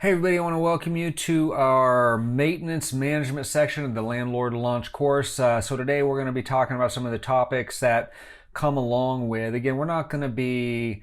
Hey everybody, I want to welcome you to our maintenance management section of the Landlord Launch course. So today we're going to be talking about some of the topics that come along with, again, we're not going to be,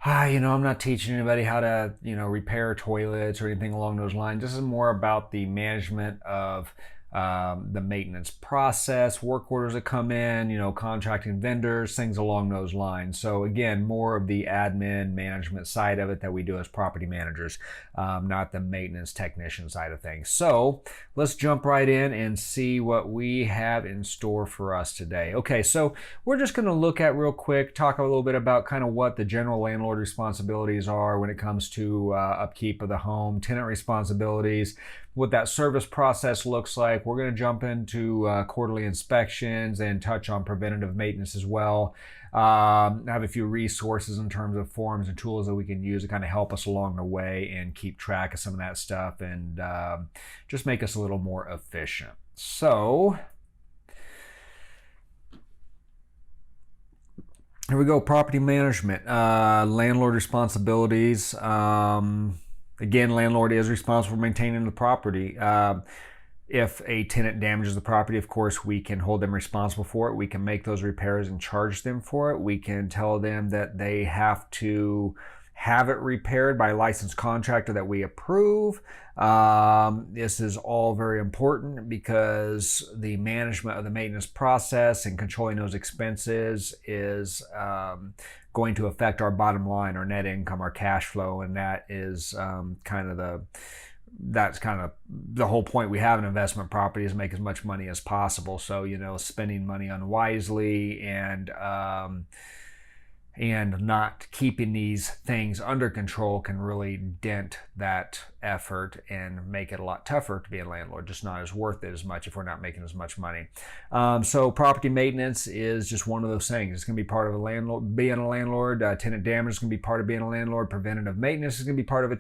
I'm not teaching anybody how to, repair toilets or anything along those lines. This is more about the management of the maintenance process, work orders that come in, contracting vendors, things along those lines. So again, more of the admin management side of it that we do as property managers, not the maintenance technician side of things. So let's jump right in and see what we have in store for us today. Okay, so we're just going to look at real quick, talk a little bit about kind of what the general landlord responsibilities are when it comes to upkeep of the home, tenant responsibilities, what that service process looks like. We're going to jump into quarterly inspections and touch on preventative maintenance as well. I have a few resources in terms of forms and tools that we can use to kind of help us along the way and keep track of some of that stuff and just make us a little more efficient. So here we go. Property management, landlord responsibilities. Again, landlord is responsible for maintaining the property. If a tenant damages the property, of course, we can hold them responsible for it. We can make those repairs and charge them for it. We can tell them that they have to have it repaired by a licensed contractor that we approve. This is all very important because the management of the maintenance process and controlling those expenses is going to affect our bottom line, our net income, our cash flow, and that is kind of the whole point. We have an investment property is make as much money as possible. So spending money unwisely and not keeping these things under control can really dent that effort and make it a lot tougher to be a landlord, just not as worth it as much if we're not making as much money. So property maintenance is just one of those things. It's going to be part of a landlord, being a landlord. Tenant damage is going to be part of being a landlord. Preventative maintenance is going to be part of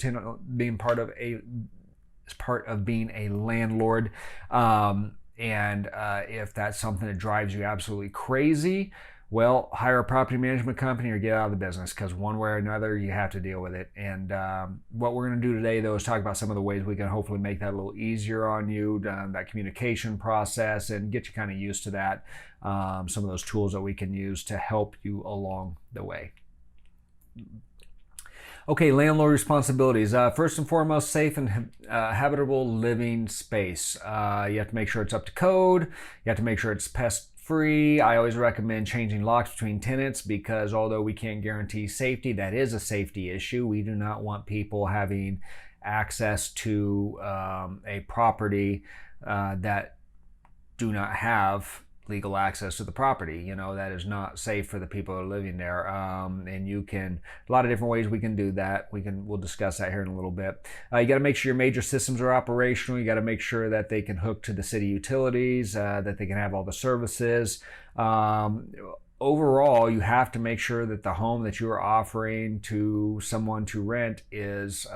being a landlord. If that's something that drives you absolutely crazy, well, hire a property management company or get out of the business, because one way or another you have to deal with it. And what we're going to do today, though, is talk about some of the ways we can hopefully make that a little easier on you, that communication process, and get you kind of used to that. Some of those tools that we can use to help you along the way. Okay, landlord responsibilities. First and foremost, safe and habitable living space. You have to make sure it's up to code. You have to make sure it's pest free. I always recommend changing locks between tenants because although we can't guarantee safety, that is a safety issue. We do not want people having access to a property that do not have legal access to the property. That is not safe for the people that are living there. And you can, a lot of different ways we can do that. We'll discuss that here in a little bit. You got to make sure your major systems are operational. You got to make sure that they can hook to the city utilities, that they can have all the services. Overall, you have to make sure that the home that you are offering to someone to rent is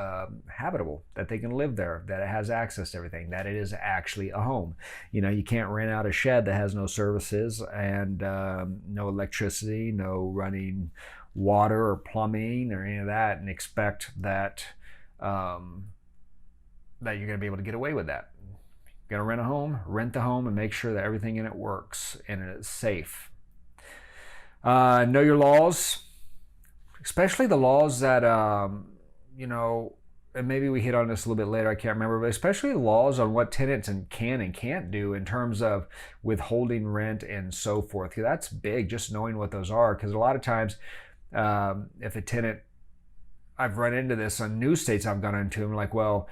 habitable, that they can live there, that it has access to everything, that it is actually a home. You can't rent out a shed that has no services and no electricity, no running water or plumbing or any of that, and expect that that you're going to be able to get away with that. You're going to rent the home, and make sure that everything in it works and it is safe. Know your laws, especially the laws that, and maybe we hit on this a little bit later, I can't remember, but especially the laws on what tenants can and can't do in terms of withholding rent and so forth. Because that's big, just knowing what those are. Because a lot of times, if a tenant, I've run into this on new states I've gone into, I'm like, well,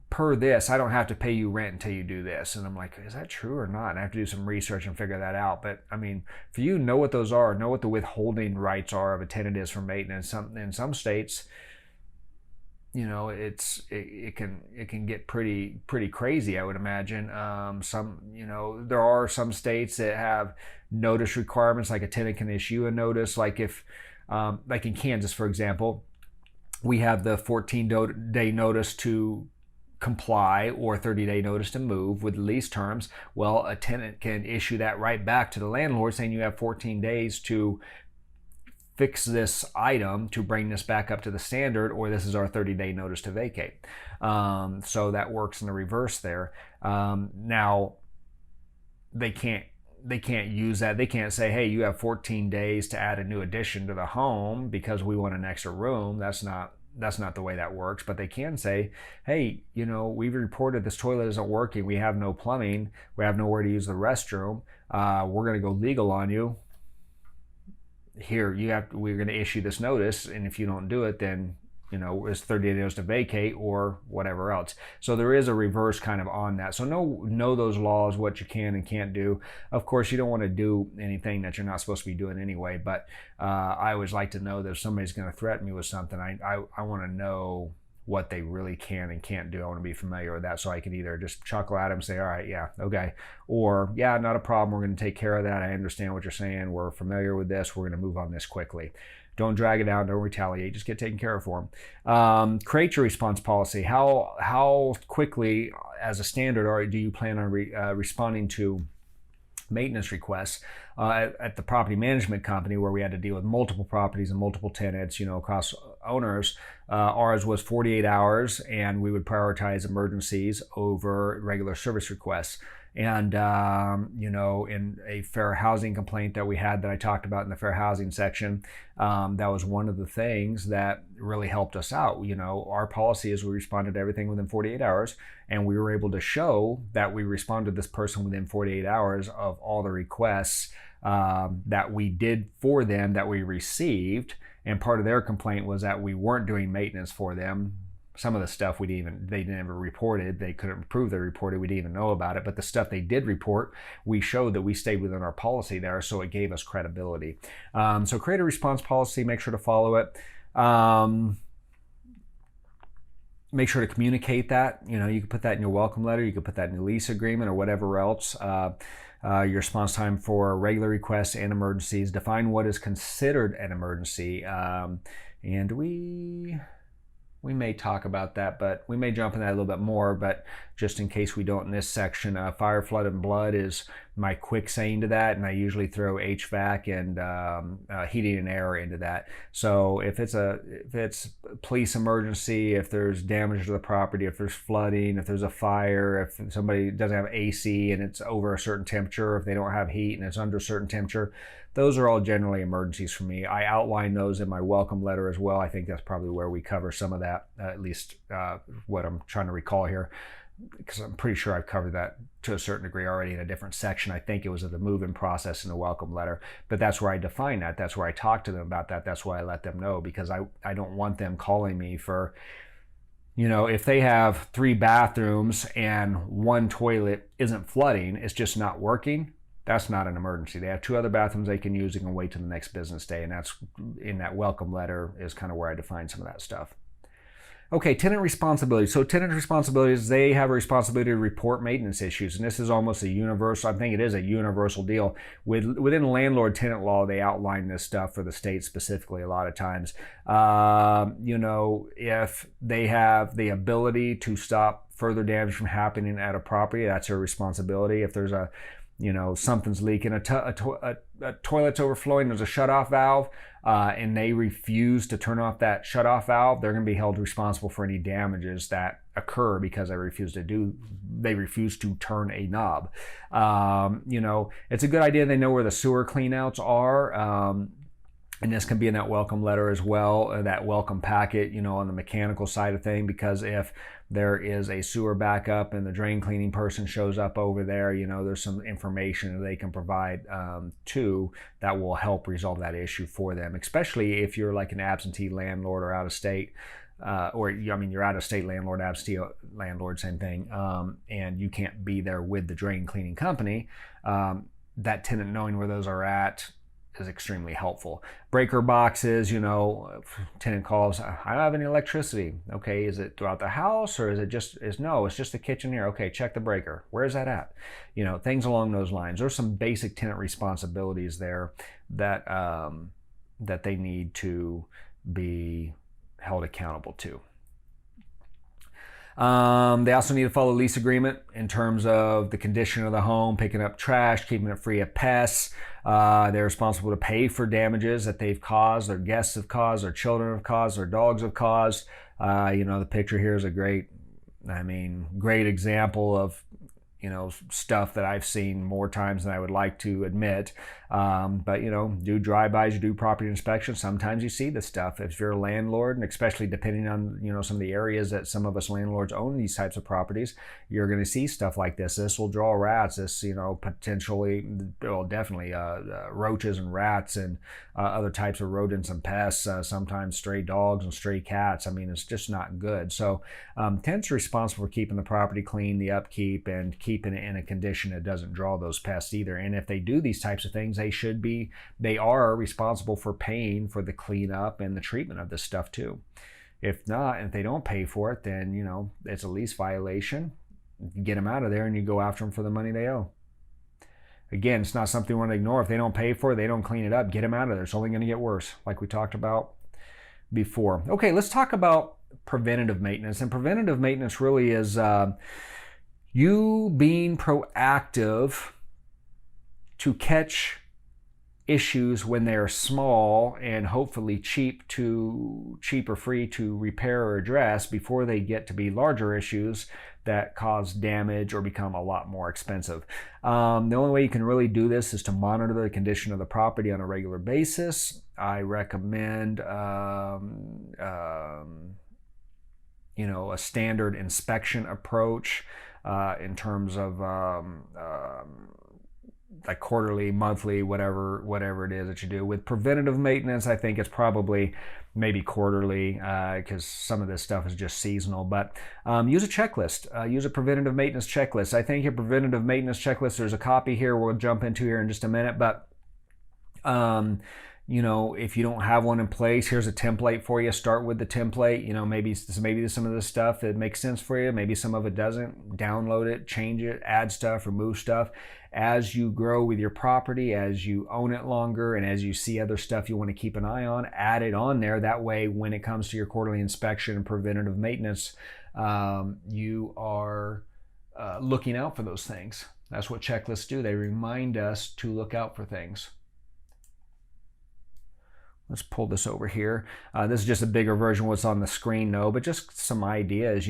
per this, I don't have to pay you rent until you do this. And I'm like, is that true or not? And I have to do some research and figure that out. But I mean, for you, know what those are, know what the withholding rights are of a tenant is for maintenance. In some states, it can get pretty crazy, I would imagine. There are some states that have notice requirements, like a tenant can issue a notice, like if, like in Kansas, for example, we have the 14-day notice to comply or 30-day notice to move with lease terms. Well, a tenant can issue that right back to the landlord saying you have 14 days to fix this item to bring this back up to the standard, or this is our 30-day notice to vacate. So that works in the reverse there. Now, they can't use that. They can't say, hey, you have 14 days to add a new addition to the home because we want an extra room. That's not the way that works. But they can say, hey, we've reported this toilet isn't working. We have no plumbing. We have nowhere to use the restroom. We're going to go legal on you. Here, we're going to issue this notice, and if you don't do it, then it's 30 days to vacate or whatever else. So there is a reverse kind of on that. So know those laws, what you can and can't do. Of course, you don't want to do anything that you're not supposed to be doing anyway, but I always like to know that if somebody's going to threaten me with something, I want to know what they really can and can't do. I want to be familiar with that so I can either just chuckle at them and say, all right, yeah, okay, or yeah, not a problem, we're going to take care of that. I understand what you're saying. We're familiar with this. We're going to move on this quickly. Don't drag it out. Don't retaliate. Just get taken care of for them. Create your response policy. How quickly, as a standard, do you plan on responding to maintenance requests? At the property management company, where we had to deal with multiple properties and multiple tenants, across owners, ours was 48 hours, and we would prioritize emergencies over regular service requests. And, in a fair housing complaint that we had that I talked about in the fair housing section, that was one of the things that really helped us out. Our policy is we responded to everything within 48 hours, and we were able to show that we responded to this person within 48 hours of all the requests that we did for them that we received. And part of their complaint was that we weren't doing maintenance for them. Some of the stuff they never reported. They couldn't prove they reported. We didn't even know about it. But the stuff they did report, we showed that we stayed within our policy there, so it gave us credibility. So create a response policy. Make sure to follow it. Make sure to communicate that. You can put that in your welcome letter. You can put that in your lease agreement or whatever else. Your response time for regular requests and emergencies. Define what is considered an emergency. And we may talk about that, but we may jump in that a little bit more, but just in case we don't in this section, fire, flood, and blood is my quick saying to that, and I usually throw HVAC and heating and air into that. So if it's police emergency, if there's damage to the property, if there's flooding, if there's a fire, if somebody doesn't have AC and it's over a certain temperature, if they don't have heat and it's under a certain temperature, those are all generally emergencies for me. I outline those in my welcome letter as well. I think that's probably where we cover some of that, at least what I'm trying to recall here, because I'm pretty sure I've covered that to a certain degree already in a different section. I think it was at the move-in process in the welcome letter, but that's where I define that. That's where I talk to them about that. That's why I let them know, because I don't want them calling me for, if they have 3 bathrooms and 1 toilet isn't flooding, it's just not working. That's not an emergency. They have 2 other bathrooms they can use. They can wait till the next business day. And that's in that welcome letter is kind of where I define some of that stuff. Okay, tenant responsibility. So tenant responsibilities, they have a responsibility to report maintenance issues. And this is almost a universal, I think it is a universal deal. Within landlord tenant law, they outline this stuff for the state specifically a lot of times. If they have the ability to stop further damage from happening at a property, that's their responsibility. If there's something's leaking, a toilet's overflowing, there's a shutoff valve, and they refuse to turn off that shutoff valve, they're going to be held responsible for any damages that occur because they refuse to turn a knob. It's a good idea they know where the sewer cleanouts are. And this can be in that welcome letter as well, that welcome packet, on the mechanical side of thing, because if there is a sewer backup and the drain cleaning person shows up over there, there's some information that they can provide too that will help resolve that issue for them, especially if you're like an absentee landlord or out of state. You're out of state landlord, absentee landlord, same thing, and you can't be there with the drain cleaning company. That tenant knowing where those are at is extremely helpful. Breaker boxes, tenant calls, I don't have any electricity. Okay, is it throughout the house or is it no, it's just the kitchen here. Okay, check the breaker. Where is that at? Things along those lines. There's some basic tenant responsibilities there that they need to be held accountable to. They also need to follow lease agreement in terms of the condition of the home, picking up trash, keeping it free of pests. They're responsible to pay for damages that they've caused, their guests have caused, their children have caused, their dogs have caused. The picture here is a great example of stuff that I've seen more times than I would like to admit. But do drive-bys, do property inspections. Sometimes you see this stuff. If you're a landlord, and especially depending on some of the areas that some of us landlords own these types of properties, you're going to see stuff like this. This will draw rats. This potentially, well, definitely roaches and rats and other types of rodents and pests. Sometimes stray dogs and stray cats. I mean, it's just not good. So tenants are responsible for keeping the property clean, the upkeep, and keeping it in a condition that doesn't draw those pests either. And if they do these types of things, they are responsible for paying for the cleanup and the treatment of this stuff too. If not, if they don't pay for it, then it's a lease violation. You get them out of there and you go after them for the money they owe. Again, it's not something you want to ignore. If they don't pay for it, they don't clean it up, get them out of there. It's only going to get worse, like we talked about before. Okay, let's talk about preventative maintenance. And preventative maintenance really is you being proactive to catch issues when they're small and hopefully cheap or free to repair or address before they get to be larger issues that cause damage or become a lot more expensive. The only way you can really do this is to monitor the condition of the property on a regular basis. I recommend a standard inspection approach in terms of like quarterly, monthly, whatever it is that you do. With preventative maintenance, I think it's probably maybe quarterly because some of this stuff is just seasonal. But use a checklist. Use a preventative maintenance checklist. I think your preventative maintenance checklist, there's a copy here we'll jump into here in just a minute. But if you don't have one in place, here's a template for you. Start with the template. Maybe some of this stuff, it makes sense for you. Maybe some of it doesn't. Download it, change it, add stuff, remove stuff. As you grow with your property, as you own it longer, and as you see other stuff you want to keep an eye on, add it on there. That way, when it comes to your quarterly inspection and preventative maintenance, you are looking out for those things. That's what checklists do. They remind us to look out for things. Let's pull this over here. This is just a bigger version of what's on the screen, but just some ideas.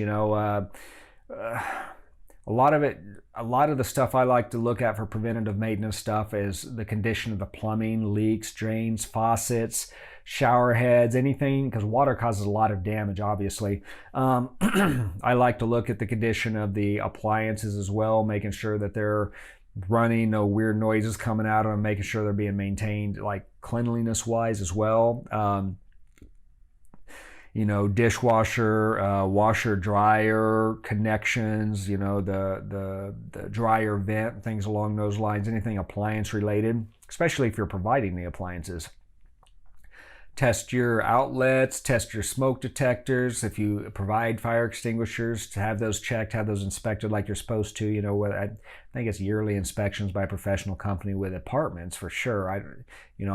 A lot of the stuff I like to look at for preventative maintenance stuff is the condition of the plumbing, leaks, drains, faucets, shower heads, anything, because water causes a lot of damage, obviously. I like to look at the condition of the appliances as well, making sure that they're running, no weird noises coming out of them, making sure they're being maintained like cleanliness wise as well. Dishwasher, washer, dryer connections, the dryer vent, things along those lines, anything appliance related, especially if you're providing the appliances. Test your outlets, test your smoke detectors. If you provide fire extinguishers, to have those checked, have those inspected like you're supposed to. I think it's yearly inspections by a professional company with apartments for sure. I'm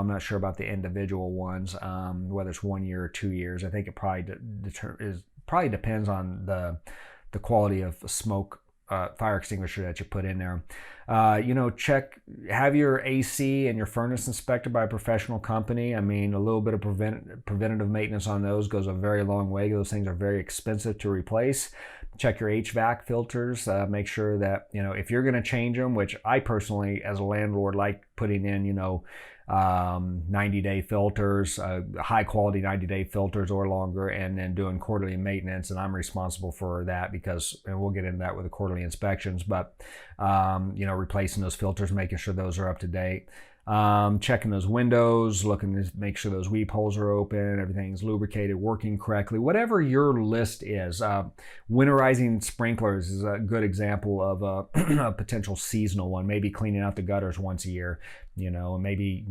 not sure about the individual ones, whether it's 1 year or 2 years. I think it probably depends on the quality of smoke fire extinguisher that you put in there. Have your AC and your furnace inspected by a professional company. I mean, a little bit of preventative maintenance on those goes a very long way. Those things are very expensive to replace. Check your HVAC filters. Make sure that, if you're going to change them, which I personally, as a landlord, like putting in, 90-day filters, high quality 90-day filters or longer, and then doing quarterly maintenance. And I'm responsible for that and we'll get into that with the quarterly inspections, but, replacing those filters, making sure those are up to date. Checking those windows, looking to make sure those weep holes are open, everything's lubricated, working correctly, whatever your list is. Winterizing sprinklers is a good example of a potential seasonal one. Maybe cleaning out the gutters once a year, and maybe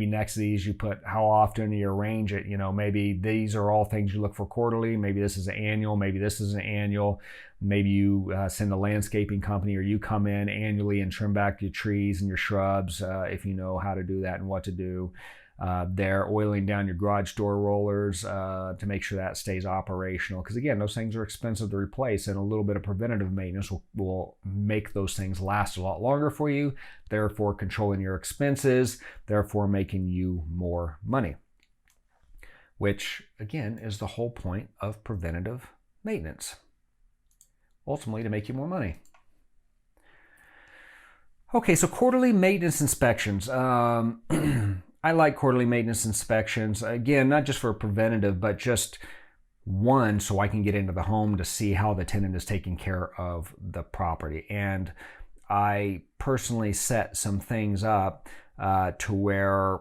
next to these you put how often you arrange it. Maybe these are all things you look for quarterly. Maybe this is an annual. Maybe this is an annual. Maybe you send a landscaping company, or you come in annually and trim back your trees and your shrubs if you know how to do that and what to do. They're oiling down your garage door rollers to make sure that stays operational. Because again, those things are expensive to replace, and a little bit of preventative maintenance will make those things last a lot longer for you, therefore controlling your expenses, therefore making you more money. Which, again, is the whole point of preventative maintenance. Ultimately, to make you more money. Okay, so quarterly maintenance inspections. I like quarterly maintenance inspections. Again, not just for preventative, but just one, so I can get into the home to see how the tenant is taking care of the property. And I personally set some things up to where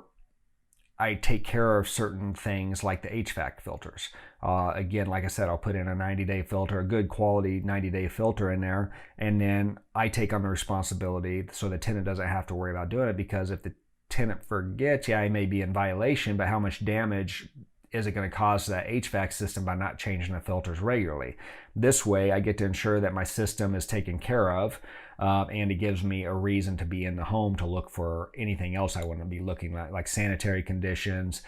I take care of certain things like the HVAC filters. Again, like I said, I'll put in a 90-day filter, a good quality 90-day filter in there, and then I take on the responsibility so the tenant doesn't have to worry about doing it, because if the tenant forgets, yeah, he may be in violation, but how much damage is it going to cause that HVAC system by not changing the filters regularly? This way, I get to ensure that my system is taken care of, and it gives me a reason to be in the home to look for anything else I want to be looking at, like sanitary conditions,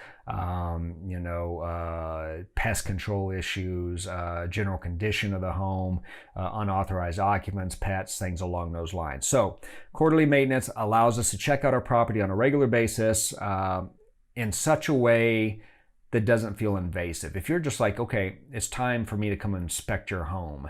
pest control issues, general condition of the home, unauthorized occupants, pets, things along those lines. So quarterly maintenance allows us to check out our property on a regular basis in such a way that doesn't feel invasive. If you're just like, okay, it's time for me to come and inspect your home,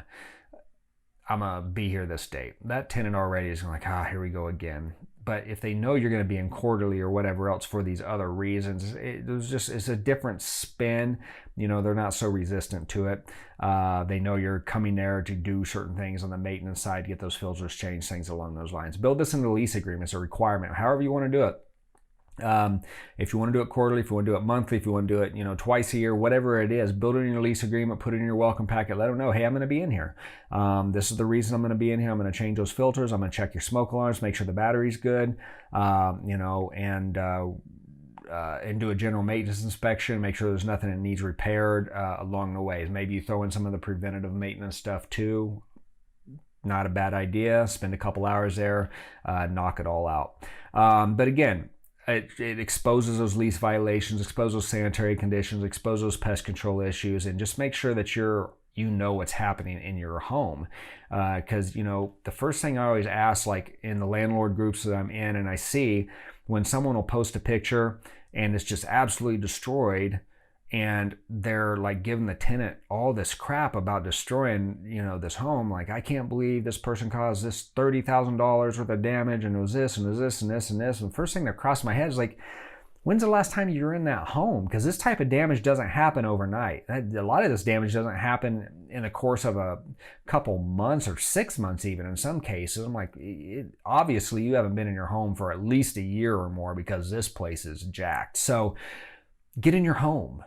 I'm gonna be here this date, that tenant already is like, here we go again. But if they know you're going to be in quarterly or whatever else for these other reasons, it's a different spin. They're not so resistant to it. They know you're coming there to do certain things on the maintenance side, get those filters changed, things along those lines. Build this into the lease agreement. It's a requirement, however you want to do it. If you want to do it quarterly, if you want to do it monthly, if you want to do it, twice a year, whatever it is, build it in your lease agreement, put it in your welcome packet, let them know, hey, I'm going to be in here. This is the reason I'm going to be in here. I'm going to change those filters. I'm going to check your smoke alarms, make sure the battery's good, and do a general maintenance inspection, make sure there's nothing that needs repaired along the way. Maybe you throw in some of the preventative maintenance stuff too. Not a bad idea. Spend a couple hours there, knock it all out. But again, it exposes those lease violations, exposes those sanitary conditions, exposes those pest control issues, and just make sure that you know what's happening in your home. Because, the first thing I always ask, like in the landlord groups that I'm in, and I see when someone will post a picture and it's just absolutely destroyed, and they're like giving the tenant all this crap about destroying, this home. Like, I can't believe this person caused this $30,000 worth of damage, and it was this, and it was this, and this, and this. And the first thing that crossed my head is like, when's the last time you were in that home? Because this type of damage doesn't happen overnight. A lot of this damage doesn't happen in the course of a couple months or 6 months even in some cases. I'm like, obviously you haven't been in your home for at least a year or more, because this place is jacked. So get in your home.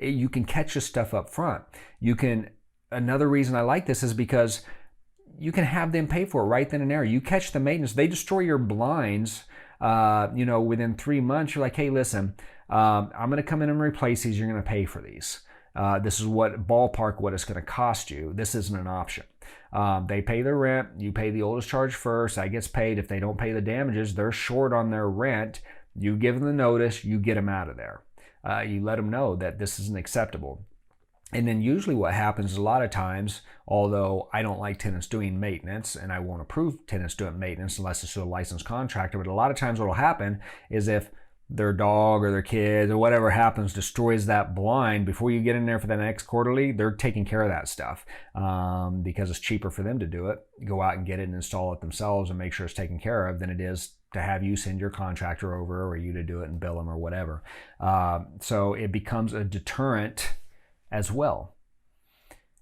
You can catch this stuff up front. Another reason I like this is because you can have them pay for it right then and there. You catch the maintenance. They destroy your blinds, within 3 months. You're like, hey, listen, I'm going to come in and replace these. You're going to pay for these. This is what it's going to cost you. This isn't an option. They pay their rent. You pay the oldest charge first. That gets paid. If they don't pay the damages, they're short on their rent. You give them the notice. You get them out of there. You let them know that this isn't acceptable. And then usually what happens is a lot of times, although I don't like tenants doing maintenance, and I won't approve tenants doing maintenance unless it's to a licensed contractor, but a lot of times what will happen is if their dog or their kids or whatever happens destroys that blind, before you get in there for the next quarterly, they're taking care of that stuff because it's cheaper for them to do it, go out and get it and install it themselves and make sure it's taken care of, than it is to have you send your contractor over or you to do it and bill them or whatever. So it becomes a deterrent as well.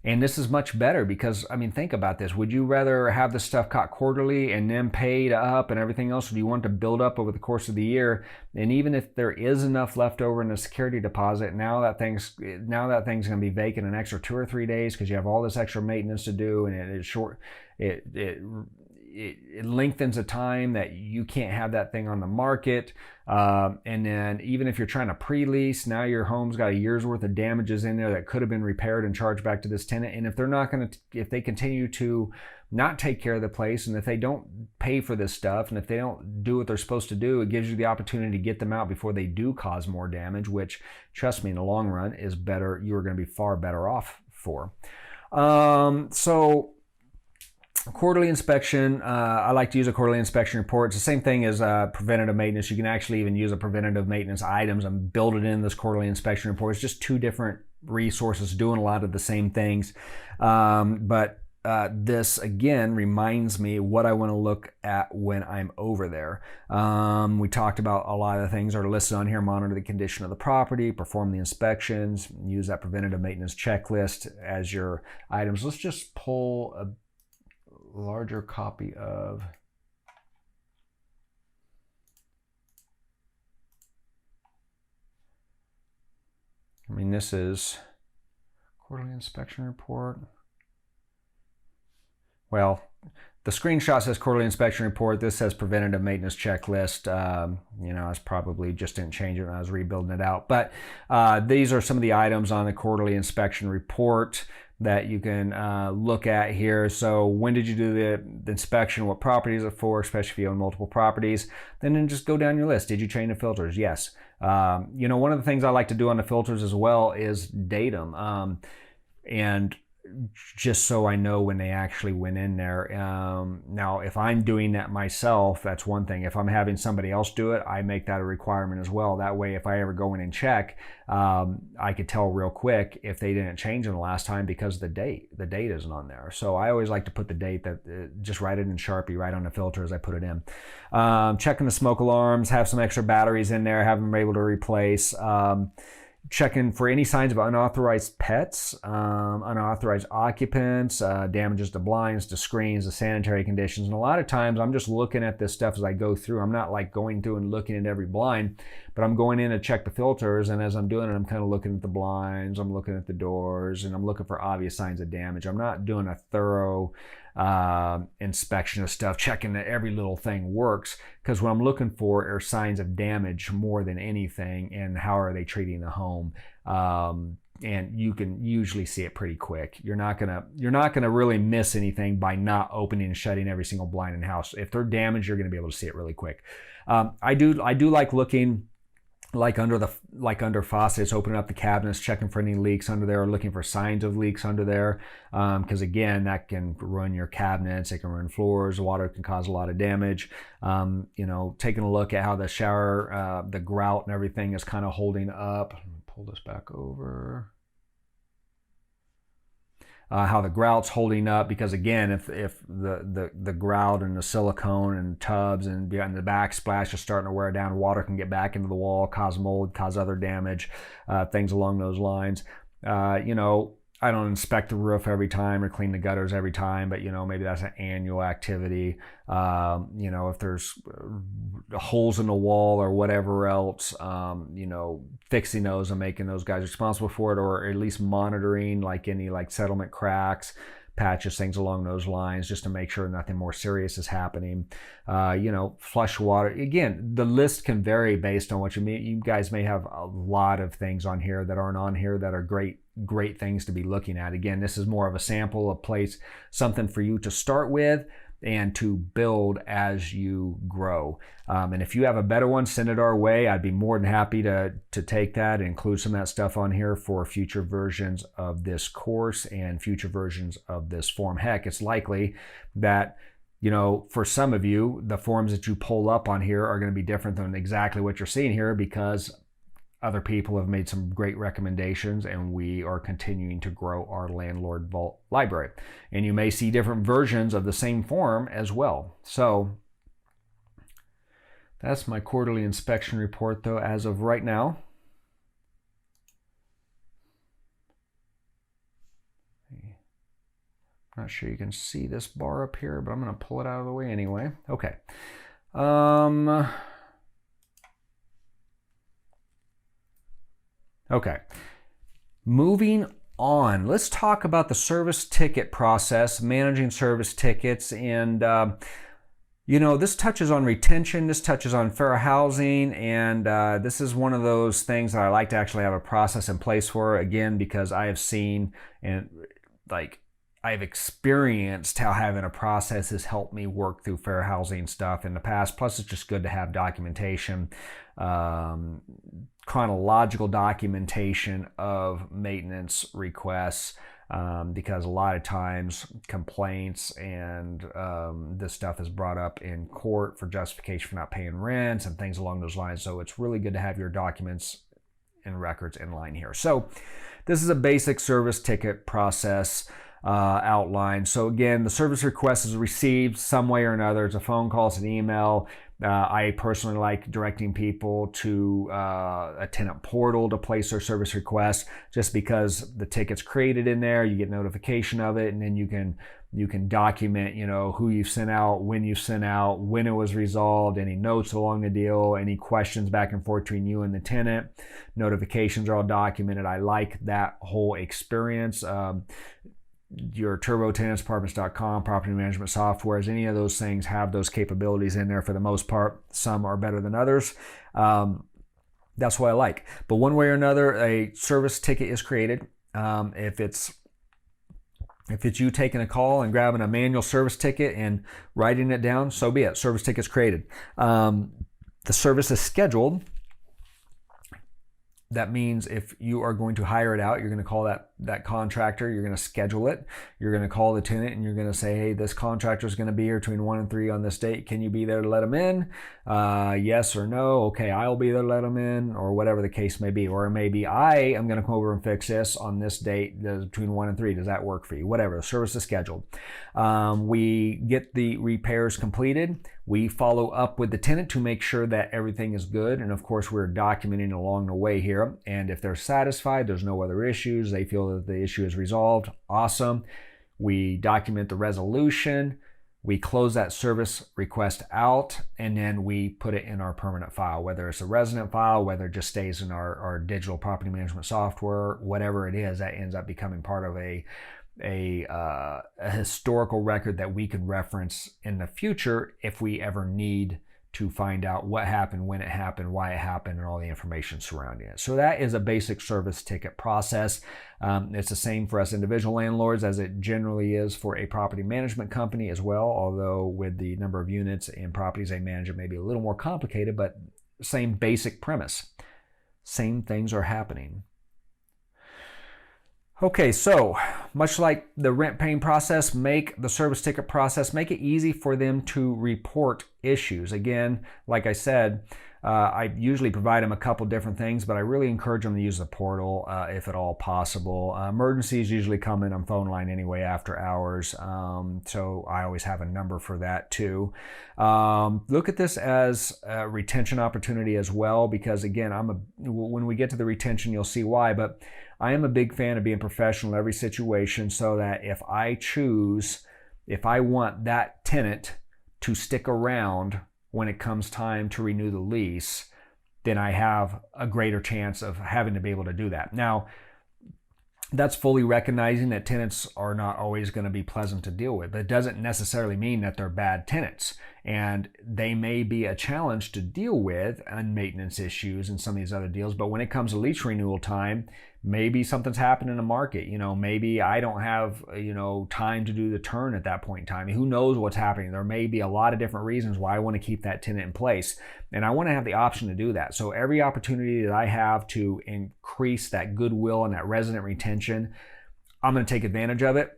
And this is much better because, think about this. Would you rather have this stuff caught quarterly and then paid up and everything else? Or do you want to build up over the course of the year? And even if there is enough left over in the security deposit, now that thing's going to be vacant an extra 2 or 3 days because you have all this extra maintenance to do, and it lengthens the time that you can't have that thing on the market. And then even if you're trying to pre-lease, now your home's got a year's worth of damages in there that could have been repaired and charged back to this tenant. And if they're not going to, if they continue to not take care of the place, and if they don't pay for this stuff, and if they don't do what they're supposed to do, it gives you the opportunity to get them out before they do cause more damage, which, trust me, in the long run is better. You're going to be far better off for. So quarterly inspection, I like to use a quarterly inspection report. It's the same thing as preventative maintenance. You can actually even use a preventative maintenance items and build it in this quarterly inspection report. It's just two different resources doing a lot of the same things. But this again reminds me what I want to look at when I'm over there. We talked about a lot of the things that are listed on here. Monitor the condition of the property, perform the inspections, use that preventative maintenance checklist as your items. Let's just pull a larger copy of this is quarterly inspection report. Well, the screenshot says quarterly inspection report. This says preventative maintenance checklist. I probably just didn't change it when I was rebuilding it out. But these are some of the items on the quarterly inspection report that you can look at here. So when did you do the inspection? What property is it for, especially if you own multiple properties? Then just go down your list. Did you change the filters? Yes. One of the things I like to do on the filters as well is date them. And just so I know when they actually went in there. Now, if I'm doing that myself, that's one thing. If I'm having somebody else do it, I make that a requirement as well. That way, if I ever go in and check, I could tell real quick if they didn't change them the last time because the date isn't on there. So I always like to put the date, that just write it in Sharpie right on the filter as I put it in. Checking the smoke alarms, have some extra batteries in there, have them able to replace. Checking for any signs of unauthorized pets, unauthorized occupants, damages to blinds, to screens, to sanitary conditions. And a lot of times I'm just looking at this stuff as I go through. I'm not like going through and looking at every blind, but I'm going in to check the filters. And as I'm doing it, I'm kind of looking at the blinds, I'm looking at the doors, and I'm looking for obvious signs of damage. I'm not doing a thorough inspection of stuff, checking that every little thing works, because what I'm looking for are signs of damage more than anything, and how are they treating the home. And you can usually see it pretty quick. You're not gonna really miss anything by not opening and shutting every single blind in the house. If they're damaged, you're gonna be able to see it really quick. I do like looking like under faucets, opening up the cabinets, checking for any leaks under there, or looking for signs of leaks under there, because again, that can ruin your cabinets, it can ruin floors, water can cause a lot of damage. Taking a look at how the shower, the grout and everything is kind of holding up. Let me pull this back over. How the grout's holding up, because again, if the grout and the silicone and tubs and behind the backsplash is starting to wear down, water can get back into the wall, cause mold, cause other damage, things along those lines. I don't inspect the roof every time or clean the gutters every time, but maybe that's an annual activity. If there's holes in the wall or whatever else, fixing those and making those guys responsible for it, or at least monitoring like any settlement cracks, patches, things along those lines, just to make sure nothing more serious is happening. Flush water. Again, the list can vary based on what you mean. You guys may have a lot of things on here that aren't on here that are great things to be looking at. Again, this is more of a sample, a place, something for you to start with and to build as you grow. And if you have a better one, send it our way. I'd be more than happy to take that and include some of that stuff on here for future versions of this course and future versions of this form. Heck, it's likely that for some of you, the forms that you pull up on here are going to be different than exactly what you're seeing here, because other people have made some great recommendations, and we are continuing to grow our Landlord Vault library. And you may see different versions of the same form as well. So that's my quarterly inspection report, though, as of right now. I'm not sure you can see this bar up here, but I'm going to pull it out of the way anyway. Okay. Okay, moving on. Let's talk about the service ticket process, managing service tickets, and this touches on retention, this touches on fair housing, and this is one of those things that I like to actually have a process in place for, again, because I have seen and I've experienced how having a process has helped me work through fair housing stuff in the past. Plus, it's just good to have documentation, chronological documentation of maintenance requests, because a lot of times complaints and this stuff is brought up in court for justification for not paying rents and things along those lines. So it's really good to have your documents and records in line here. So this is a basic service ticket process outline. So again, the service request is received some way or another. It's a phone call, it's an email. I personally like directing people to a tenant portal to place their service request, just because the ticket's created in there, you get notification of it, and then you can document, who you've sent out, when you've sent out, when it was resolved, any notes along the deal, any questions back and forth between you and the tenant. Notifications are all documented. I like that whole experience. Your turbotenantsapartments.com, property management softwares, any of those things have those capabilities in there for the most part. Some are better than others. That's what I like. But one way or another, a service ticket is created. If it's you taking a call and grabbing a manual service ticket and writing it down, so be it. Service ticket's created. The service is scheduled. That means if you are going to hire it out, you're going to call that contractor, you're going to schedule it, you're going to call the tenant, and you're going to say, hey, this contractor is going to be here between 1 and 3 on this date. Can you be there to let them in? Yes or no? Okay, I'll be there to let them in, or whatever the case may be. Or maybe I am going to come over and fix this on this date between 1 and 3. Does that work for you? Whatever, the service is scheduled. We get the repairs completed. We follow up with the tenant to make sure that everything is good. And of course, we're documenting along the way here. And if they're satisfied, there's no other issues, they feel that the issue is resolved, awesome. We document the resolution. We close that service request out, and then we put it in our permanent file, whether it's a resident file, whether it just stays in our digital property management software, whatever it is, that ends up becoming part of a historical record that we can reference in the future if we ever need to find out what happened, when it happened, why it happened, and all the information surrounding it. So that is a basic service ticket process. It's the same for us individual landlords as it generally is for a property management company as well, although with the number of units and properties they manage, it may be a little more complicated, but same basic premise. Same things are happening. Okay, so much like the rent paying process, make the service ticket process, make it easy for them to report issues. Again, like I said, I usually provide them a couple different things, but I really encourage them to use the portal if at all possible. Emergencies usually come in on phone line anyway after hours, so I always have a number for that too. Look at this as a retention opportunity as well, because again, when we get to the retention, you'll see why, but I am a big fan of being professional in every situation, so that if I want that tenant to stick around when it comes time to renew the lease, then I have a greater chance of having to be able to do that. Now, that's fully recognizing that tenants are not always going to be pleasant to deal with, but it doesn't necessarily mean that they're bad tenants. And they may be a challenge to deal with on maintenance issues and some of these other deals, but when it comes to lease renewal time, maybe something's happened in the market. Maybe I don't have, time to do the turn at that point in time. Who knows what's happening? There may be a lot of different reasons why I want to keep that tenant in place. And I want to have the option to do that. So every opportunity that I have to increase that goodwill and that resident retention, I'm going to take advantage of it.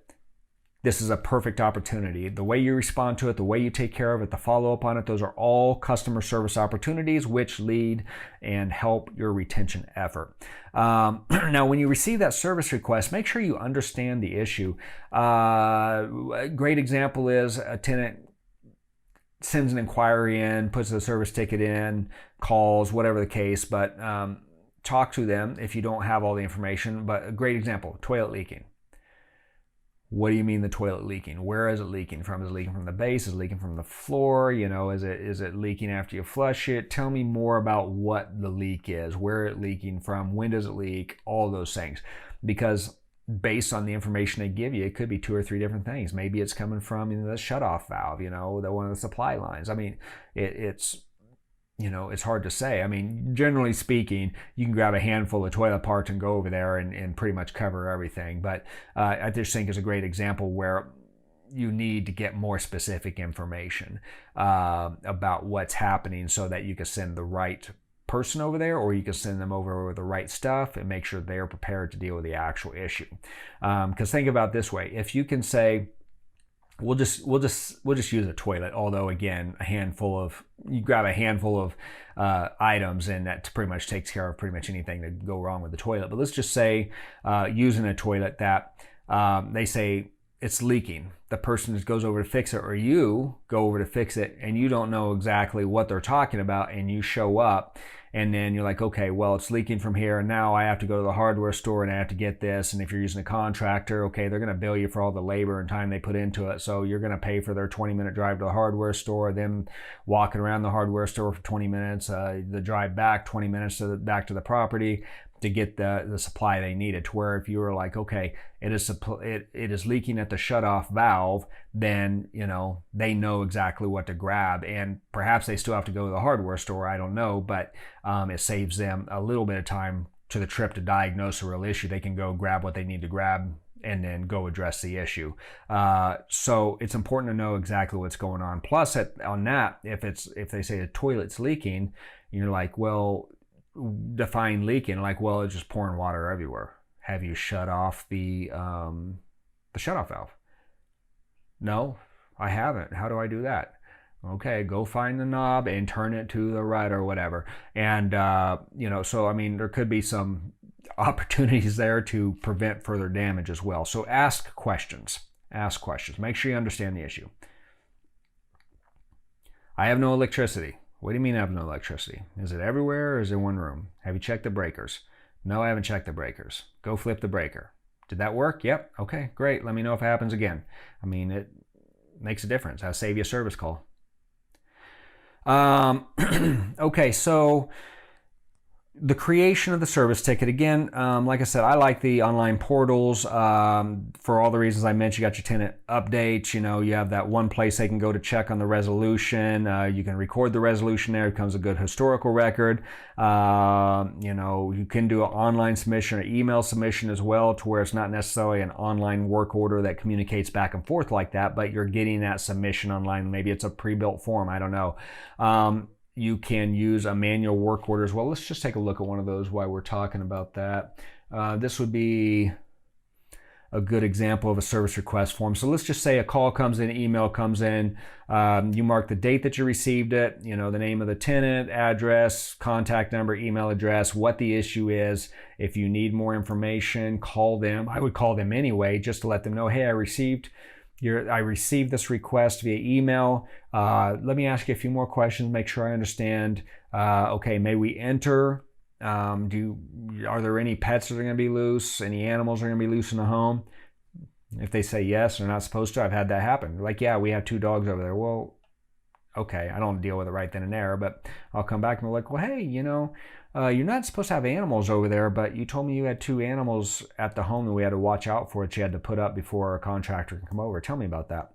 This is a perfect opportunity. The way you respond to it, the way you take care of it, the follow-up on it, those are all customer service opportunities which lead and help your retention effort. Now, when you receive that service request, make sure you understand the issue. A great example is a tenant sends an inquiry in, puts the service ticket in, calls, whatever the case, but talk to them if you don't have all the information. But a great example, toilet leaking. What do you mean the toilet leaking? Where is it leaking from? Is it leaking from the base? Is it leaking from the floor? Is it leaking after you flush it? Tell me more about what the leak is, where it's leaking from, when does it leak, all those things. Because based on the information they give you, it could be 2 or 3 different things. Maybe it's coming from the shutoff valve, the one of the supply lines. I mean, it's it's hard to say. I mean, generally speaking, you can grab a handful of toilet parts and go over there and pretty much cover everything. But I just think it's a great example where you need to get more specific information about what's happening so that you can send the right person over there, or you can send them over with the right stuff and make sure they're prepared to deal with the actual issue. Because think about it this way: if you can say, we'll just use a toilet, although again, you grab a handful of items and that pretty much takes care of pretty much anything that go wrong with the toilet. But let's just say using a toilet that they say it's leaking. The person just goes over to fix it, or you go over to fix it, and you don't know exactly what they're talking about, and you show up, and then you're like, okay, well, it's leaking from here, and now I have to go to the hardware store and I have to get this. And if you're using a contractor, okay, they're going to bill you for all the labor and time they put into it, so you're going to pay for their 20-minute drive to the hardware store, them walking around the hardware store for 20 minutes, the drive back 20 minutes back to the property to get the supply they needed. To where if you were like, okay, it is leaking at the shutoff valve, then they know exactly what to grab, and perhaps they still have to go to the hardware store, I don't know, but it saves them a little bit of time to the trip to diagnose a real issue. They can go grab what they need to grab and then go address the issue. So it's important to know exactly what's going on. Plus, on that, if they say the toilet's leaking, you're like, well, define leaking. Like, well, it's just pouring water everywhere. Have you shut off the shutoff valve? No, I haven't. How do I do that? Okay, go find the knob and turn it to the right or whatever. And so I mean, there could be some opportunities there to prevent further damage as well. So ask questions. Make sure you understand the issue. I have no electricity. What do you mean I have no electricity? Is it everywhere, or is it one room? Have you checked the breakers? No, I haven't checked the breakers. Go flip the breaker. Did that work? Yep. Okay, great. Let me know if it happens again. I mean, it makes a difference. I'll save you a service call. Okay, so the creation of the service ticket, again, like I said, I like the online portals for all the reasons I mentioned. You got your tenant updates, you have that one place they can go to check on the resolution. You can record the resolution there. It becomes a good historical record. You can do an online submission or email submission as well, to where it's not necessarily an online work order that communicates back and forth like that, but you're getting that submission online. Maybe it's a pre-built form, I don't know. You can use a manual work order as well. Let's just take a look at one of those while we're talking about that. This would be a good example of a service request form. So let's just say a call comes in, email comes in. You mark the date that you received it, the name of the tenant, address, contact number, email address, what the issue is. If you need more information, call them. I would call them anyway, just to let them know, hey, I received this request via email. Let me ask you a few more questions, make sure I understand. Okay, may we enter? Are there any pets that are going to be loose? Any animals that are going to be loose in the home? If they say yes, they're not supposed to. I've had that happen. Like, yeah, we have 2 dogs over there. Well, okay, I don't deal with it right then and there, but I'll come back and be like, well, hey, you're not supposed to have animals over there, but you told me you had 2 animals at the home that we had to watch out for, that you had to put up before a contractor can come over. Tell me about that.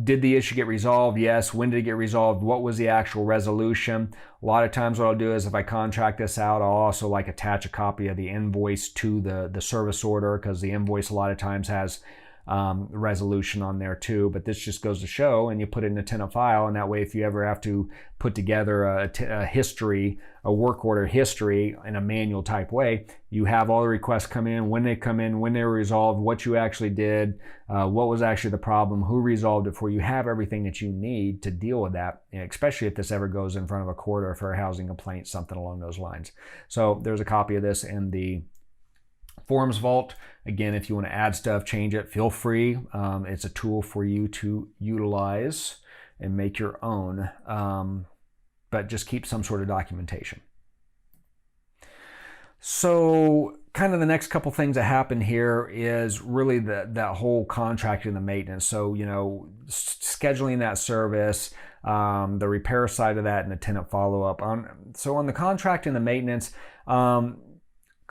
Did the issue get resolved? Yes. When did it get resolved? What was the actual resolution? A lot of times what I'll do is, if I contract this out, I'll also attach a copy of the invoice to the service order, because the invoice a lot of times has resolution on there too. But this just goes to show, and you put it in a tenant file, and that way if you ever have to put together a work order history in a manual type way, you have all the requests come in, when they were resolved, what you actually did, what was actually the problem, who resolved it for you. Have everything that you need to deal with that, especially if this ever goes in front of a court or for a housing complaint, something along those lines. So there's a copy of this in the Forms Vault. Again, if you want to add stuff, change it, feel free. It's a tool for you to utilize and make your own, but just keep some sort of documentation. So kind of the next couple things that happen here is really that whole contracting and the maintenance. So, scheduling that service, the repair side of that, and the tenant follow-up. So on the contract and the maintenance,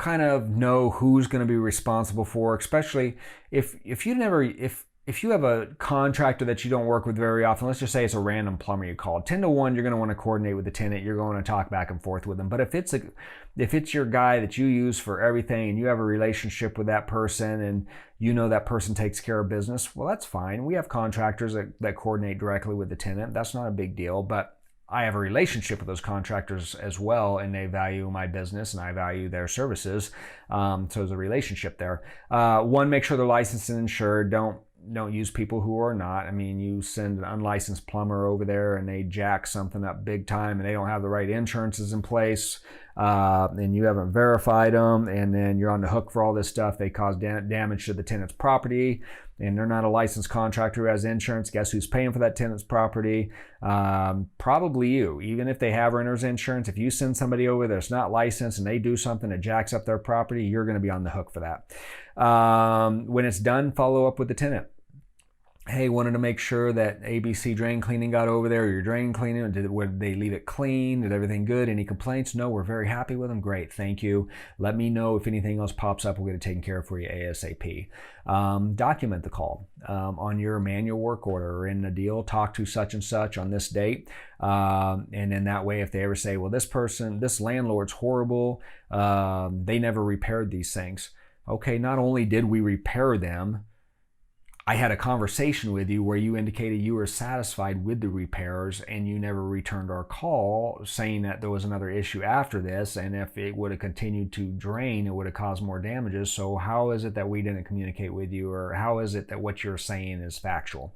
kind of know who's going to be responsible for, especially if you have a contractor that you don't work with very often. Let's just say it's a random plumber you called. 10 to 1, you're going to want to coordinate with the tenant. You're going to talk back and forth with them. But if it's your guy that you use for everything and you have a relationship with that person and you know that person takes care of business, well, that's fine. We have contractors that coordinate directly with the tenant. That's not a big deal. But I have a relationship with those contractors as well, and they value my business and I value their services. So there's a relationship there. One, make sure they're licensed and insured. Don't use people who are not. I mean, you send an unlicensed plumber over there and they jack something up big time and they don't have the right insurances in place, and you haven't verified them, and then you're on the hook for all this stuff. They cause damage to the tenant's property, and they're not a licensed contractor who has insurance. Guess who's paying for that tenant's property? Probably you. Even if they have renter's insurance, if you send somebody over that's not licensed and they do something that jacks up their property, you're going to be on the hook for that. When it's done, follow up with the tenant. Hey, wanted to make sure that ABC drain cleaning got over there, or your drain cleaning, did they leave it clean? Did everything good? Any complaints? No, we're very happy with them. Great, thank you. Let me know if anything else pops up. We'll get it taken care of for you ASAP. Document the call on your manual work order or in the deal. Talk to such and such on this date. And then that way, if they ever say, well, this landlord's horrible, they never repaired these things. Okay, not only did we repair them, I had a conversation with you where you indicated you were satisfied with the repairs and you never returned our call saying that there was another issue after this, and if it would have continued to drain, it would have caused more damages. So how is it that we didn't communicate with you, or how is it that what you're saying is factual?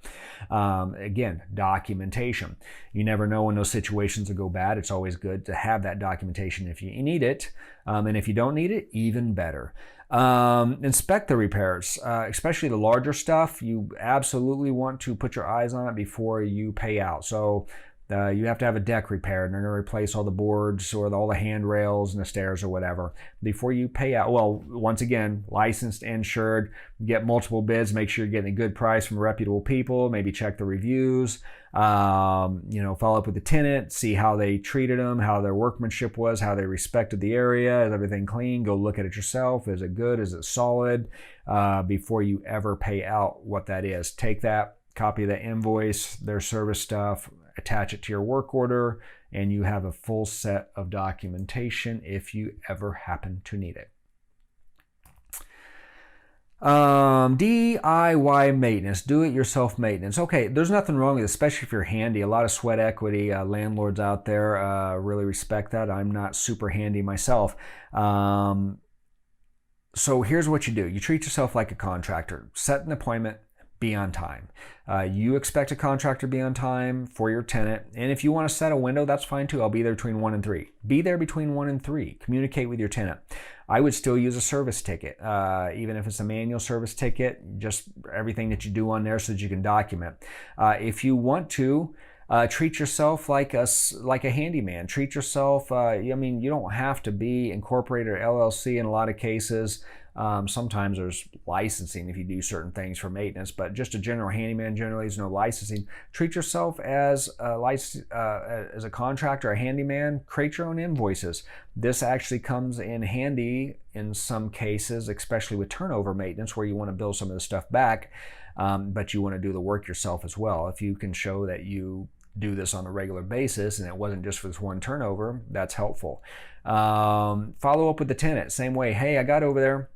Again, documentation. You never know when those situations will go bad. It's always good to have that documentation if you need it, and if you don't need it, even better. Inspect the repairs, especially the larger stuff. You absolutely want to put your eyes on it before you pay out. So you have to have a deck repaired, and they're going to replace all the boards or all the handrails and the stairs or whatever before you pay out. Well, once again, licensed, insured, get multiple bids, make sure you're getting a good price from reputable people, maybe check the reviews, follow up with the tenant, see how they treated them, how their workmanship was, how they respected the area, is everything clean? Go look at it yourself. Is it good? Is it solid? Before you ever pay out what that is. Take that, copy of the invoice, their service stuff, attach it to your work order, and you have a full set of documentation if you ever happen to need it. DIY maintenance, do-it-yourself maintenance. Okay, there's nothing wrong with it, especially if you're handy. A lot of sweat equity landlords out there really respect that. I'm not super handy myself. So here's what you do. You treat yourself like a contractor. Set an appointment. Be on time. You expect a contractor to be on time for your tenant, and if you want to set a window, that's fine too. I'll be there between 1 and 3. Be there between 1 and 3. Communicate with your tenant. I would still use a service ticket, even if it's a manual service ticket, just everything that you do on there so that you can document. If you want to, treat yourself like a handyman. Treat yourself, you don't have to be incorporated or LLC in a lot of cases. Sometimes there's licensing if you do certain things for maintenance, but just a general handyman generally is no licensing. Treat yourself as a contractor, a handyman. Create your own invoices. This actually comes in handy in some cases, especially with turnover maintenance, where you want to bill some of the stuff back, but you want to do the work yourself as well. If you can show that you do this on a regular basis and it wasn't just for this one turnover, that's helpful. Follow up with the tenant. Same way. Hey, I got over there.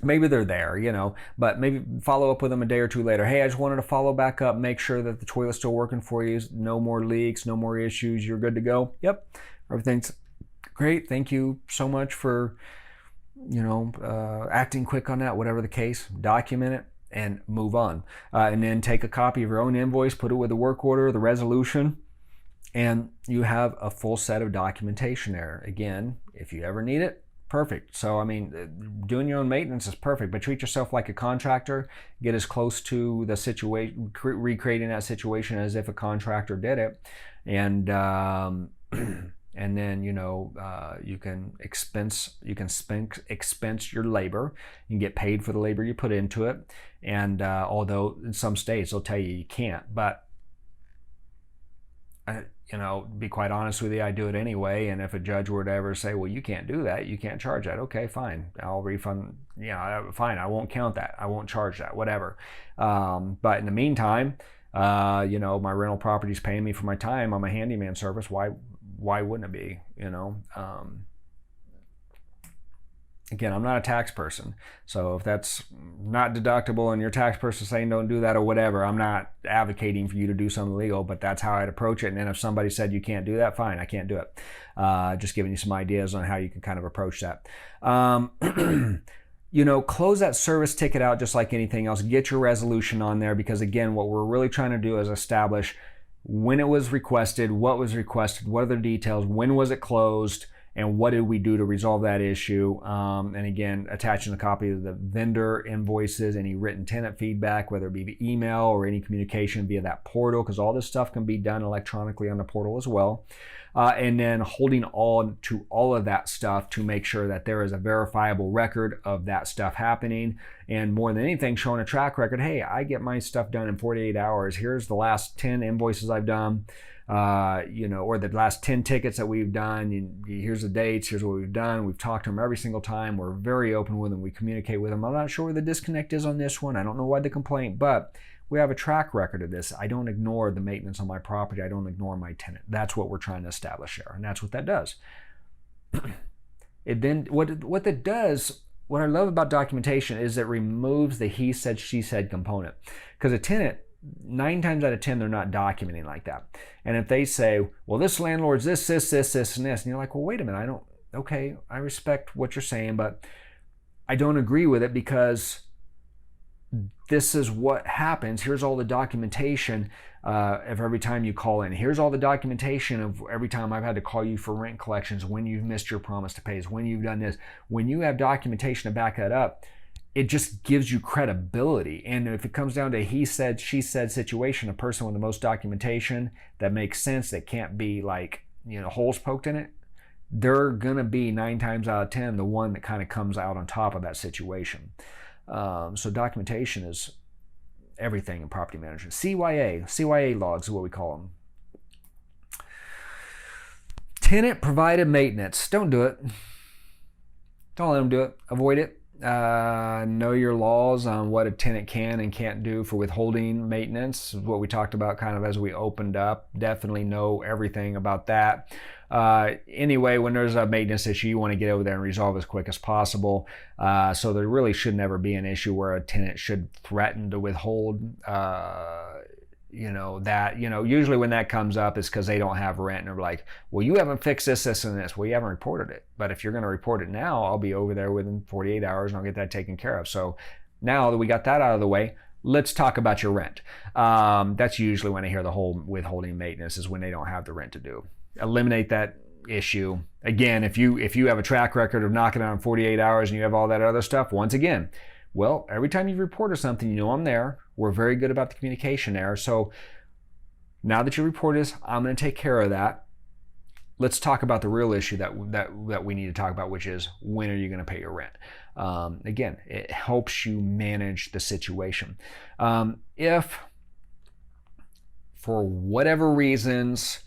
Maybe they're there, but maybe follow up with them a day or two later. Hey, I just wanted to follow back up, make sure that the toilet's still working for you. No more leaks, no more issues. You're good to go. Yep, everything's great. Thank you so much for, acting quick on that, whatever the case. Document it and move on. And then take a copy of your own invoice, put it with the work order, the resolution, and you have a full set of documentation there. Again, if you ever need it, perfect. So, doing your own maintenance is perfect, but treat yourself like a contractor. Get as close to the situation, recreating that situation as if a contractor did it. And then, you can expense your labor. You can get paid for the labor you put into it. And although in some states they'll tell you you can't, but be quite honest with you, I do it anyway. And if a judge were to ever say, well, you can't do that, you can't charge that, okay, fine, I'll refund, fine, I won't count that, I won't charge that, whatever. But in the meantime, my rental property's paying me for my time on my handyman service. Why wouldn't it be? Again, I'm not a tax person, so if that's not deductible and your tax person saying don't do that or whatever, I'm not advocating for you to do something illegal, but that's how I'd approach it. And then if somebody said you can't do that, fine, I can't do it. Just giving you some ideas on how you can kind of approach that. Close that service ticket out just like anything else. Get your resolution on there, because again, what we're really trying to do is establish when it was requested, what are the details, when was it closed, and what did we do to resolve that issue. And again, attaching a copy of the vendor invoices, any written tenant feedback, whether it be via email or any communication via that portal, because all this stuff can be done electronically on the portal as well. And then holding on to all of that stuff to make sure that there is a verifiable record of that stuff happening. And more than anything, showing a track record. Hey, I get my stuff done in 48 hours. Here's the last 10 invoices I've done. Or the last 10 tickets that we've done. Here's the dates, here's what we've done. We've talked to them every single time. We're very open with them. We communicate with them. I'm not sure where the disconnect is on this one. I don't know why the complaint, but we have a track record of this. I don't ignore the maintenance on my property. I don't ignore my tenant. That's what we're trying to establish here, and that's what that does. What that does, what I love about documentation is it removes the he said, she said component. Because a tenant, 9 times out of 10, they're not documenting like that. And if they say, well, this landlord's this, and this, and you're like, well, wait a minute, I respect what you're saying, but I don't agree with it because this is what happens. Here's all the documentation of every time you call in. Here's all the documentation of every time I've had to call you for rent collections, when you've missed your promise to pay, when you've done this. When you have documentation to back that up, it just gives you credibility. And if it comes down to a he said, she said situation, a person with the most documentation that makes sense, that can't be holes poked in it, they're gonna be 9 times out of 10 the one that kind of comes out on top of that situation. So documentation is everything in property management. CYA logs is what we call them. Tenant provided maintenance. Don't do it. Don't let them do it. Avoid it. Know your laws on what a tenant can and can't do for withholding maintenance, what we talked about kind of as we opened up. Definitely know everything about that. Anyway, when there's a maintenance issue, you want to get over there and resolve as quick as possible. So there really should never be an issue where a tenant should threaten to withhold usually when that comes up is because they don't have rent and they're like, well, you haven't fixed this, and this. Well, you haven't reported it. But if you're going to report it now, I'll be over there within 48 hours and I'll get that taken care of. So now that we got that out of the way, let's talk about your rent. That's usually when I hear the whole withholding maintenance, is when they don't have the rent to do. Eliminate that issue. Again, if you have a track record of knocking out in 48 hours and you have all that other stuff, once again, well, every time you've reported something, I'm there. We're very good about the communication there. So now that you reported this, I'm going to take care of that. Let's talk about the real issue that we need to talk about, which is, when are you going to pay your rent? Again, it helps you manage the situation. If for whatever reasons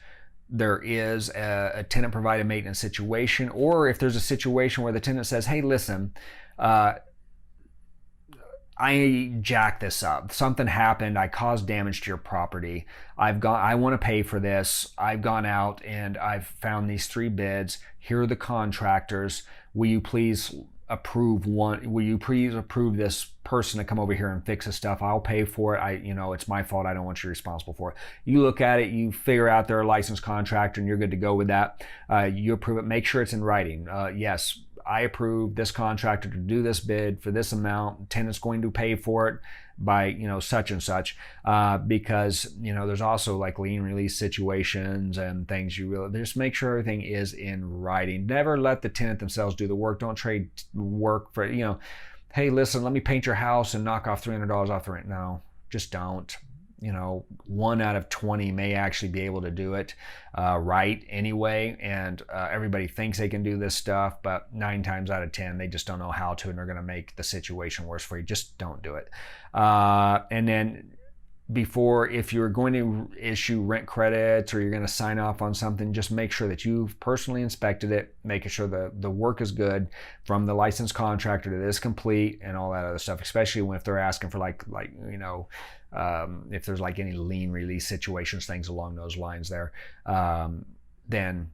there is a tenant provided maintenance situation, or if there's a situation where the tenant says, hey, listen, I jacked this up. Something happened. I caused damage to your property. I want to pay for this. I've gone out and I've found these 3 bids. Here are the contractors. Will you please approve one? Will you please approve this person to come over here and fix this stuff? I'll pay for it. It's my fault. I don't want you responsible for it. You look at it, you figure out they're a licensed contractor and you're good to go with that. You approve it. Make sure it's in writing. Yes, I approve this contractor to do this bid for this amount. Tenant's going to pay for it by such and such, because there's also like lien release situations and things. You really just make sure everything is in writing. Never let the tenant themselves do the work. Don't trade work for hey, listen, let me paint your house and knock off $300 off the rent. No, just don't. 1 out of 20 may actually be able to do it right anyway, and everybody thinks they can do this stuff, but 9 times out of 10 they just don't know how to, and they're going to make the situation worse for you. Just don't do it. And then before, if you're going to issue rent credits or you're going to sign off on something, just make sure that you've personally inspected it, making sure the work is good from the licensed contractor that is complete and all that other stuff, especially when if they're asking for if there's like any lien release situations, things along those lines there, then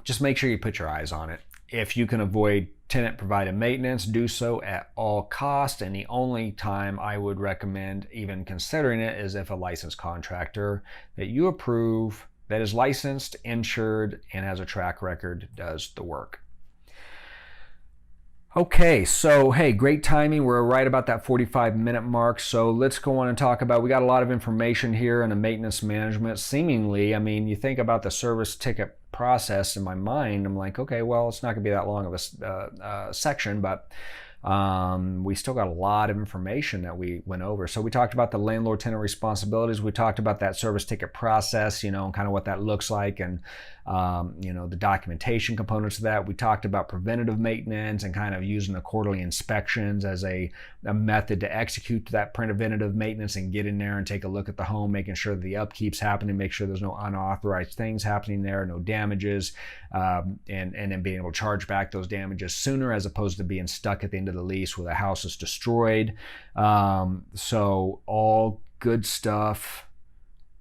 just make sure you put your eyes on it. If you can avoid tenant provided maintenance, do so at all costs. And the only time I would recommend even considering it is if a licensed contractor that you approve, that is licensed, insured, and has a track record does the work. Okay, so hey, great timing. We're right about that 45-minute mark. So let's go on and talk about, we got a lot of information here in the maintenance management. Seemingly, I mean, you think about the service ticket process in my mind, I'm like, okay, well, it's not gonna be that long of a section, but we still got a lot of information that we went over. So we talked about the landlord tenant responsibilities. We talked about that service ticket process, and kind of what that looks like, and the documentation components of that. We talked about preventative maintenance and kind of using the quarterly inspections as a method to execute that preventative maintenance and get in there and take a look at the home, making sure that the upkeep's happening, make sure there's no unauthorized things happening there, no damages, and then being able to charge back those damages sooner as opposed to being stuck at the end of the lease where the house is destroyed. So all good stuff,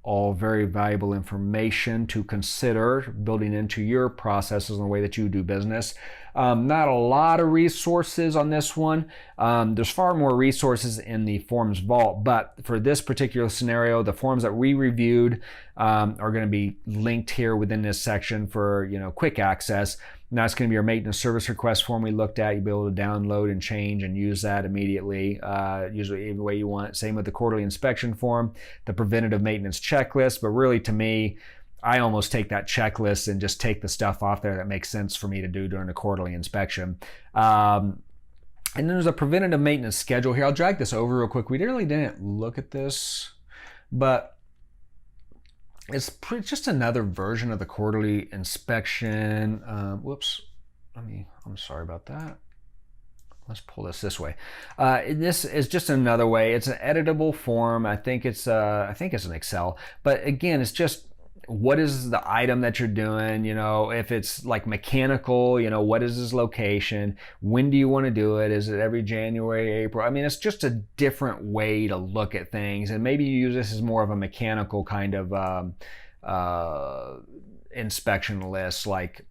all very valuable information to consider building into your processes and the way that you do business. Not a lot of resources on this one. There's far more resources in the forms vault, but for this particular scenario, the forms that we reviewed are going to be linked here within this section for quick access. And that's going to be our maintenance service request form we looked at. You'll be able to download and change and use that immediately, usually any way you want. Same with the quarterly inspection form, the preventative maintenance checklist. But really, to me, I almost take that checklist and just take the stuff off there that makes sense for me to do during the quarterly inspection. And then there's a preventative maintenance schedule here. I'll drag this over real quick. We really didn't look at this, but it's just another version of the quarterly inspection. I'm sorry about that. Let's pull this way. This is just another way. It's an editable form. I think it's an Excel, but again, it's just, what is the item that you're doing? If it's like mechanical, what is this location? When do you want to do it? Is it every January, April? I mean, it's just a different way to look at things. And maybe you use this as more of a mechanical kind of inspection list, like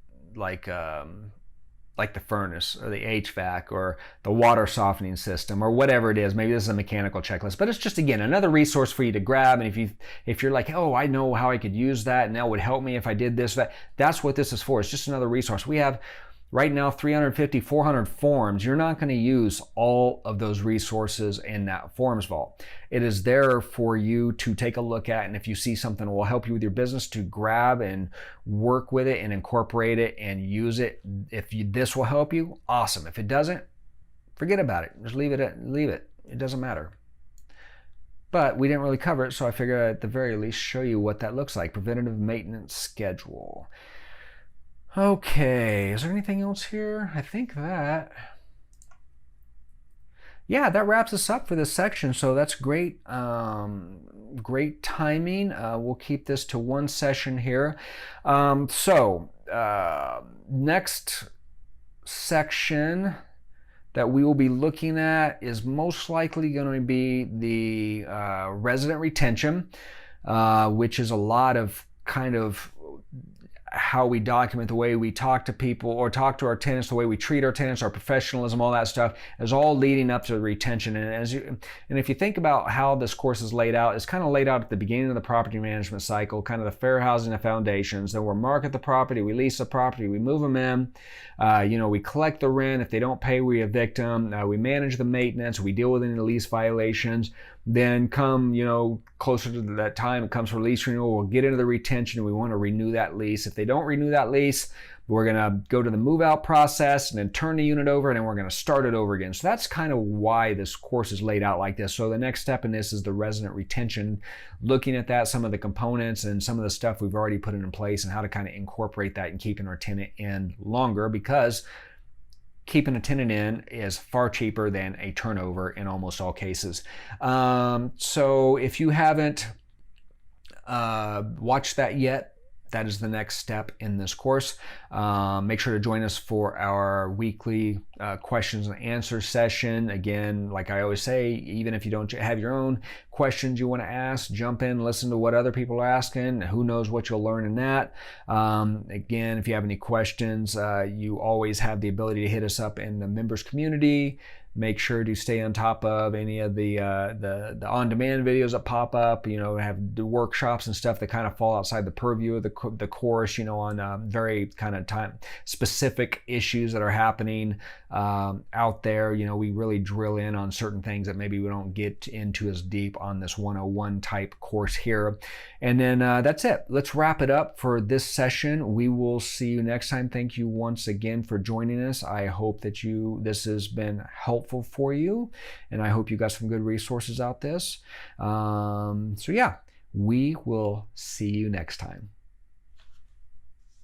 the furnace or the HVAC or the water softening system or whatever it is. Maybe this is a mechanical checklist, but it's just, again, another resource for you to grab. And if you're like, oh, I know how I could use that and that would help me if I did this, that's what this is for. It's just another resource. We have right now 350, 400 forms. You're not going to use all of those resources in that forms vault. It is there for you to take a look at, and if you see something that will help you with your business, to grab and work with it and incorporate it and use it. This will help you, awesome. If it doesn't, forget about it. Just leave it. It doesn't matter. But we didn't really cover it, so I figured at the very least show you what that looks like. Preventative maintenance schedule. Okay, is there anything else here? I think that, yeah, that wraps us up for this section. So that's great, great timing. We'll keep this to one session here. Next section that we will be looking at is most likely going to be the resident retention, which is a lot of kind of how we document, the way we talk to people or talk to our tenants, the way we treat our tenants, our professionalism, all that stuff is all leading up to the retention. And if you think about how this course is laid out, it's kind of laid out at the beginning of the property management cycle, kind of the fair housing and foundations. Then we'll market the property, we lease the property, we move them in, we collect the rent. If they don't pay, we evict them. We manage the maintenance, we deal with any lease violations. Then come, closer to that time, it comes for lease renewal, we'll get into the retention and we want to renew that lease. If they don't renew that lease, we're going to go to the move out process and then turn the unit over and then we're going to start it over again. So that's kind of why this course is laid out like this. So the next step in this is the resident retention, looking at that, some of the components and some of the stuff we've already put in place and how to kind of incorporate that and keeping our tenant in longer, because keeping a tenant in is far cheaper than a turnover in almost all cases. So if you haven't watched that yet, that is the next step in this course. Make sure to join us for our weekly questions and answers session. Again, like I always say, even if you don't have your own questions you want to ask, jump in, listen to what other people are asking. Who knows what you'll learn in that. Again, if you have any questions, you always have the ability to hit us up in the members community. Make sure to stay on top of any of the on-demand videos that pop up. Have the workshops and stuff that kind of fall outside the purview of the course. On very kind of time specific issues that are happening out there. We really drill in on certain things that maybe we don't get into as deep on this 101 type course here. And then that's it. Let's wrap it up for this session. We will see you next time. Thank you once again for joining us. I hope that this has been helpful for you, and I hope you got some good resources out this. So yeah, we will see you next time.